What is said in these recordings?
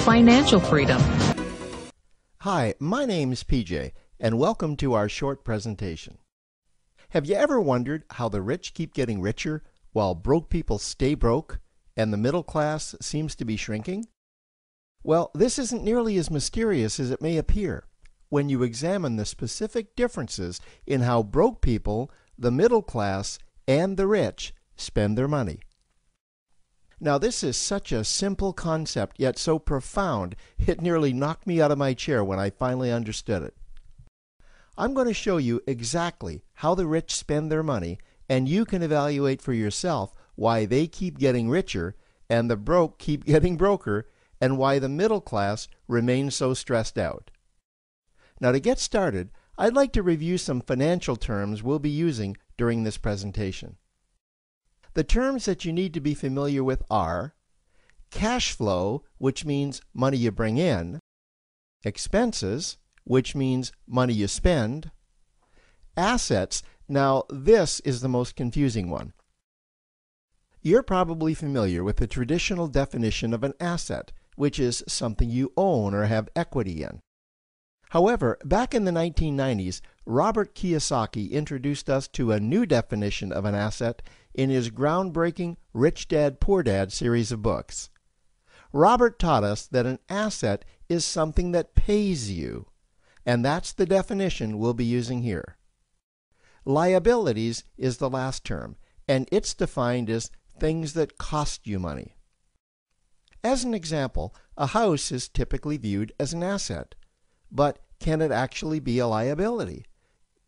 financial freedom. Hi, my name's PJ, and welcome to our short presentation. Have you ever wondered how the rich keep getting richer while broke people stay broke and the middle class seems to be shrinking? Well, this isn't nearly as mysterious as it may appear when you examine the specific differences in how broke people, the middle class, and the rich spend their money. Now, this is such a simple concept, yet so profound, it nearly knocked me out of my chair when I finally understood it. I'm going to show you exactly how the rich spend their money, and you can evaluate for yourself why they keep getting richer and the broke keep getting broker, and why the middle class remains so stressed out. Now, to get started, I'd like to review some financial terms we'll be using during this presentation. The terms that you need to be familiar with are cash flow, which means money you bring in, expenses, which means money you spend, assets. Now, this is the most confusing one. You're probably familiar with the traditional definition of an asset, which is something you own or have equity in. However, back in the 1990s, Robert Kiyosaki introduced us to a new definition of an asset in his groundbreaking Rich Dad, Poor Dad series of books. Robert taught us that an asset is something that pays you, and that's the definition we'll be using here. Liabilities is the last term, and it's defined as things that cost you money. As an example, a house is typically viewed as an asset, but can it actually be a liability?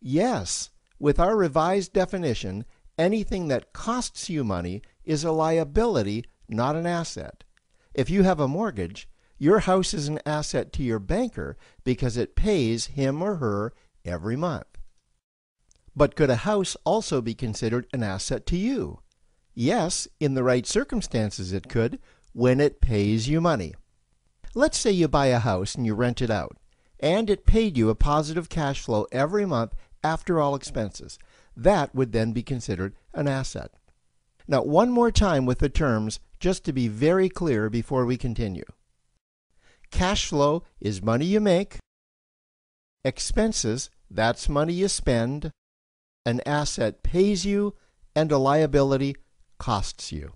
Yes. With our revised definition, anything that costs you money is a liability, not an asset. If you have a mortgage, your house is an asset to your banker because it pays him or her every month. But could a house also be considered an asset to you? Yes, in the right circumstances it could, when it pays you money. Let's say you buy a house and you rent it out, and it paid you a positive cash flow every month after all expenses. That would then be considered an asset. Now, one more time with the terms, just to be very clear before we continue. Cash flow is money you make. Expenses, that's money you spend. An asset pays you, and a liability costs you.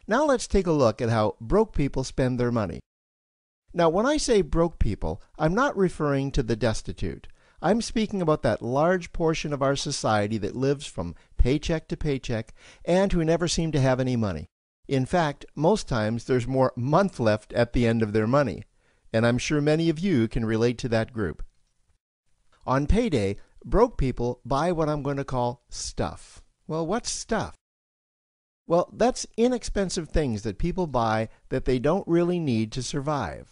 Now let's take a look at how broke people spend their money. Now, when I say broke people, I'm not referring to the destitute. I'm speaking about that large portion of our society that lives from paycheck to paycheck and who never seem to have any money. In fact, most times there's more month left at the end of their money, and I'm sure many of you can relate to that group. On payday, broke people buy what I'm going to call stuff. Well, what's stuff? Well, that's inexpensive things that people buy that they don't really need to survive.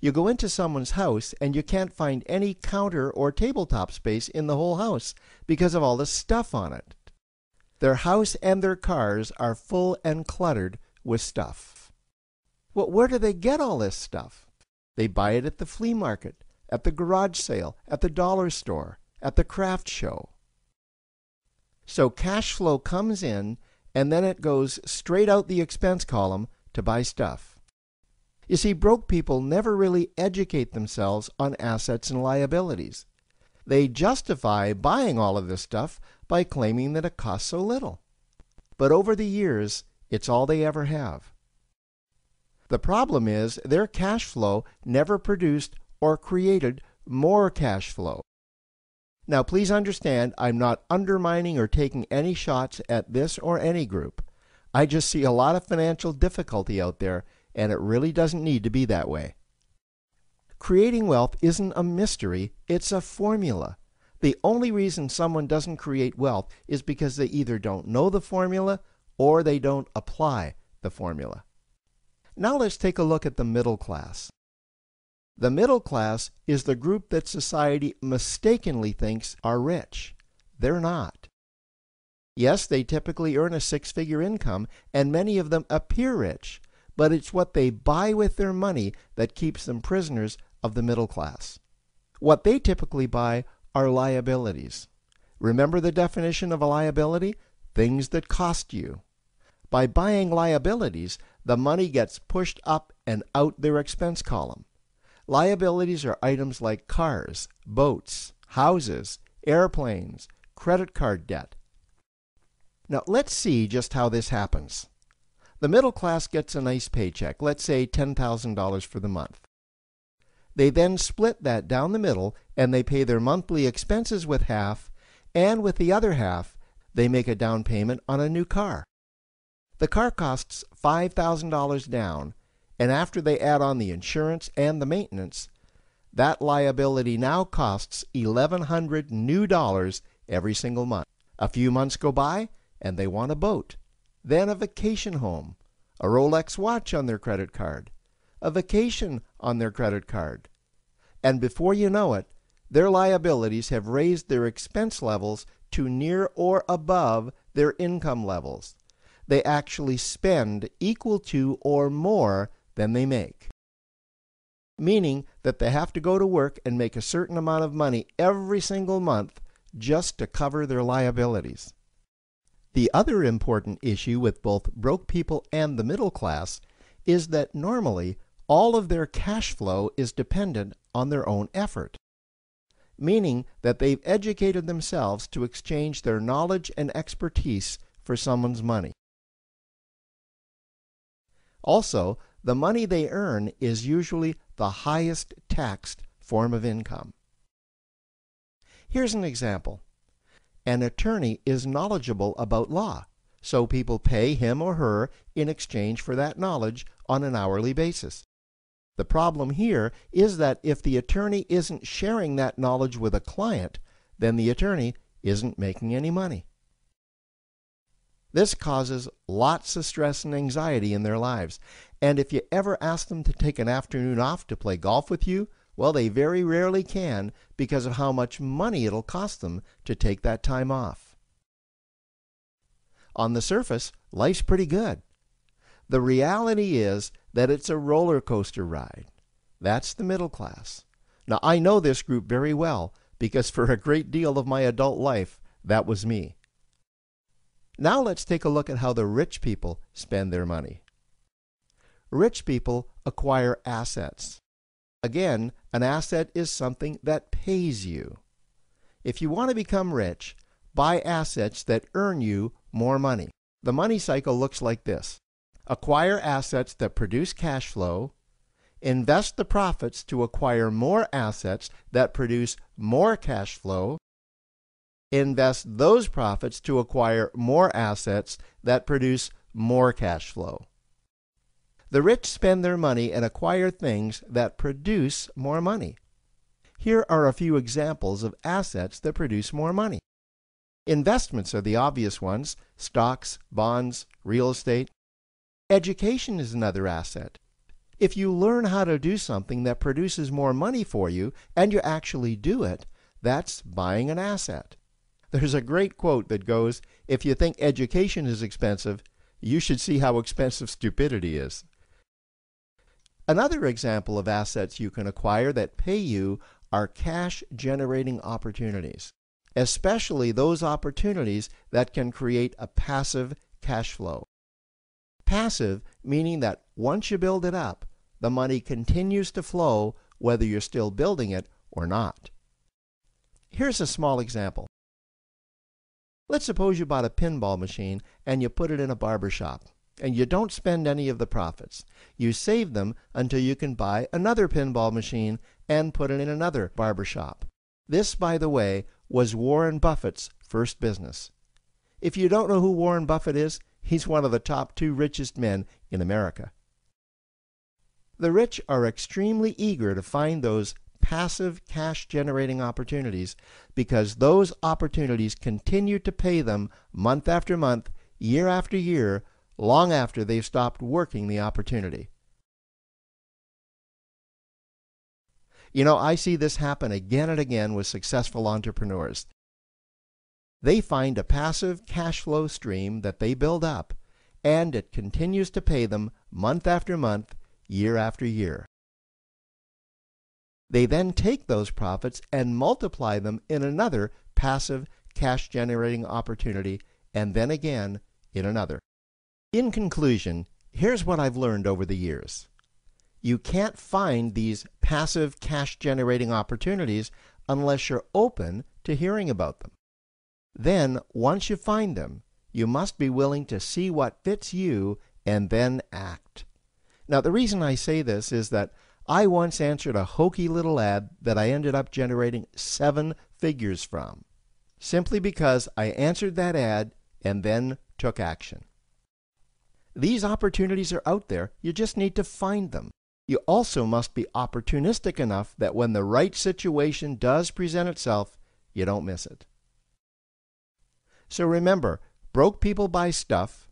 You go into someone's house and you can't find any counter or tabletop space in the whole house because of all the stuff on it. Their house and their cars are full and cluttered with stuff. Well, where do they get all this stuff? They buy it at the flea market, at the garage sale, at the dollar store, at the craft show. So cash flow comes in, and then it goes straight out the expense column to buy stuff. You see, broke people never really educate themselves on assets and liabilities. They justify buying all of this stuff by claiming that it costs so little. But over the years, it's all they ever have. The problem is their cash flow never produced or created more cash flow. Now, please understand, I'm not undermining or taking any shots at this or any group. I just see a lot of financial difficulty out there, and it really doesn't need to be that way. Creating wealth isn't a mystery, it's a formula. The only reason someone doesn't create wealth is because they either don't know the formula or they don't apply the formula. Now let's take a look at the middle class. The middle class is the group that society mistakenly thinks are rich. They're not. Yes, they typically earn a six-figure income, and many of them appear rich, but it's what they buy with their money that keeps them prisoners of the middle class. What they typically buy are liabilities. Remember the definition of a liability? Things that cost you. By buying liabilities, the money gets pushed up and out their expense column. Liabilities are items like cars, boats, houses, airplanes, credit card debt. Now let's see just how this happens. The middle class gets a nice paycheck, let's say $10,000 for the month. They then split that down the middle and they pay their monthly expenses with half, and with the other half, they make a down payment on a new car. The car costs $5,000 down, and after they add on the insurance and the maintenance, that liability now costs $1,100 new dollars every single month. A few months go by, and they want a boat, then a vacation home, a Rolex watch on their credit card, a vacation on their credit card. And before you know it, their liabilities have raised their expense levels to near or above their income levels. They actually spend equal to or more than they make, meaning that they have to go to work and make a certain amount of money every single month just to cover their liabilities. The other important issue with both broke people and the middle class is that normally all of their cash flow is dependent on their own effort, meaning that they've educated themselves to exchange their knowledge and expertise for someone's money. Also, the money they earn is usually the highest taxed form of income. Here's an example. An attorney is knowledgeable about law, so people pay him or her in exchange for that knowledge on an hourly basis. The problem here is that if the attorney isn't sharing that knowledge with a client, then the attorney isn't making any money. This causes lots of stress and anxiety in their lives, and if you ever ask them to take an afternoon off to play golf with you, well, they very rarely can because of how much money it'll cost them to take that time off. On the surface, life's pretty good. The reality is that it's a roller coaster ride. That's the middle class. Now, I know this group very well because for a great deal of my adult life, that was me. Now let's take a look at how the rich people spend their money. Rich people acquire assets. Again, an asset is something that pays you. If you want to become rich, buy assets that earn you more money. The money cycle looks like this. Acquire assets that produce cash flow, invest the profits to acquire more assets that produce more cash flow, invest those profits to acquire more assets that produce more cash flow. The rich spend their money and acquire things that produce more money. Here are a few examples of assets that produce more money. Investments are the obvious ones: stocks, bonds, real estate. Education is another asset. If you learn how to do something that produces more money for you and you actually do it, that's buying an asset. There's a great quote that goes, "If you think education is expensive, you should see how expensive stupidity is." Another example of assets you can acquire that pay you are cash-generating opportunities, especially those opportunities that can create a passive cash flow. Passive meaning that once you build it up, the money continues to flow whether you're still building it or not. Here's a small example. Let's suppose you bought a pinball machine and you put it in a barber shop, and you don't spend any of the profits. You save them until you can buy another pinball machine and put it in another barber shop. This, by the way, was Warren Buffett's first business. If you don't know who Warren Buffett is, he's one of the top 2 richest men in America. The rich are extremely eager to find those passive cash-generating opportunities because those opportunities continue to pay them month after month, year after year, long after they've stopped working the opportunity. You know, I see this happen again and again with successful entrepreneurs. They find a passive cash flow stream that they build up, and it continues to pay them month after month, year after year. They then take those profits and multiply them in another passive cash-generating opportunity, and then again in another. In conclusion, here's what I've learned over the years. You can't find these passive cash-generating opportunities unless you're open to hearing about them. Then, once you find them, you must be willing to see what fits you and then act. Now, the reason I say this is that I once answered a hokey little ad that I ended up generating 7 figures from, simply because I answered that ad and then took action. These opportunities are out there, you just need to find them. You also must be opportunistic enough that when the right situation does present itself, you don't miss it. So remember, broke people buy stuff,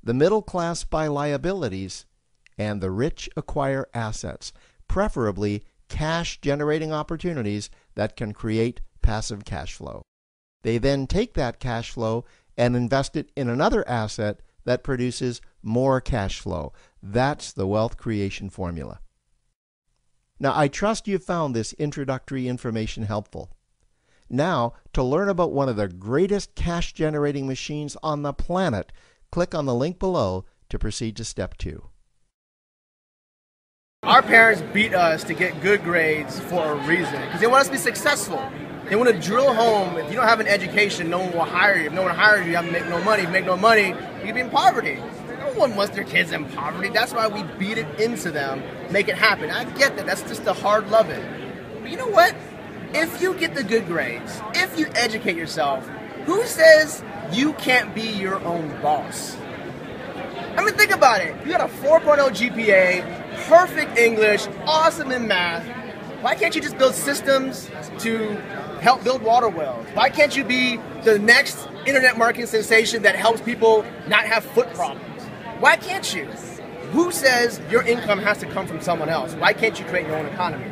the middle class buy liabilities, and the rich acquire assets, preferably cash-generating opportunities that can create passive cash flow. They then take that cash flow and invest it in another asset that produces more cash flow. That's the wealth creation formula. Now, I trust you found this introductory information helpful. Now, to learn about one of the greatest cash-generating machines on the planet, click on the link below to proceed to step 2. Our parents beat us to get good grades for a reason, because they want us to be successful. They want to drill home, if you don't have an education, no one will hire you. If no one hires you, you have to make no money. If you make no money, you can be in poverty. No one wants their kids in poverty. That's why we beat it into them, make it happen. I get that. That's just the hard loving. But you know what? If you get the good grades, if you educate yourself, who says you can't be your own boss? I mean, think about it. You got a 4.0 GPA, perfect English, awesome in math. Why can't you just build systems to help build water wells? Why can't you be the next internet marketing sensation that helps people not have foot problems? Why can't you? Who says your income has to come from someone else? Why can't you create your own economy?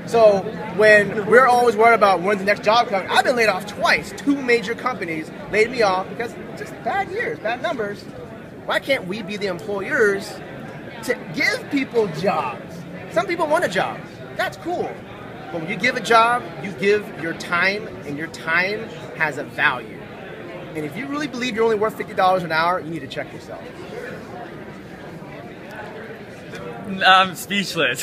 So when we're always worried about when the next job comes, I've been laid off twice. 2 major companies laid me off because just bad years, bad numbers. Why can't we be the employers to give people jobs? Some people want a job. That's cool. But when you give a job, you give your time, and your time has a value. And if you really believe you're only worth $50 an hour, you need to check yourself. I'm speechless.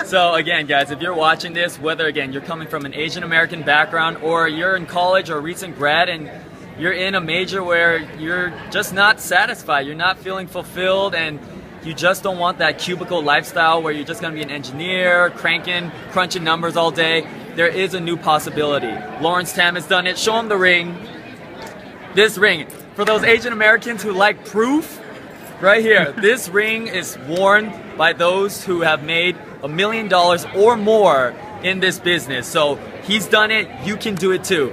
So again, guys, if you're watching this, whether again you're coming from an Asian American background or you're in college or a recent grad and you're in a major where you're just not satisfied, you're not feeling fulfilled, and you just don't want that cubicle lifestyle where you're just going to be an engineer, crunching numbers all day, there is a new possibility. Lawrence Tam has done it. Show him the ring. This ring. For those Asian Americans who like proof, right here, this ring is worn by those who have made $1 million or more in this business. So he's done it, you can do it too.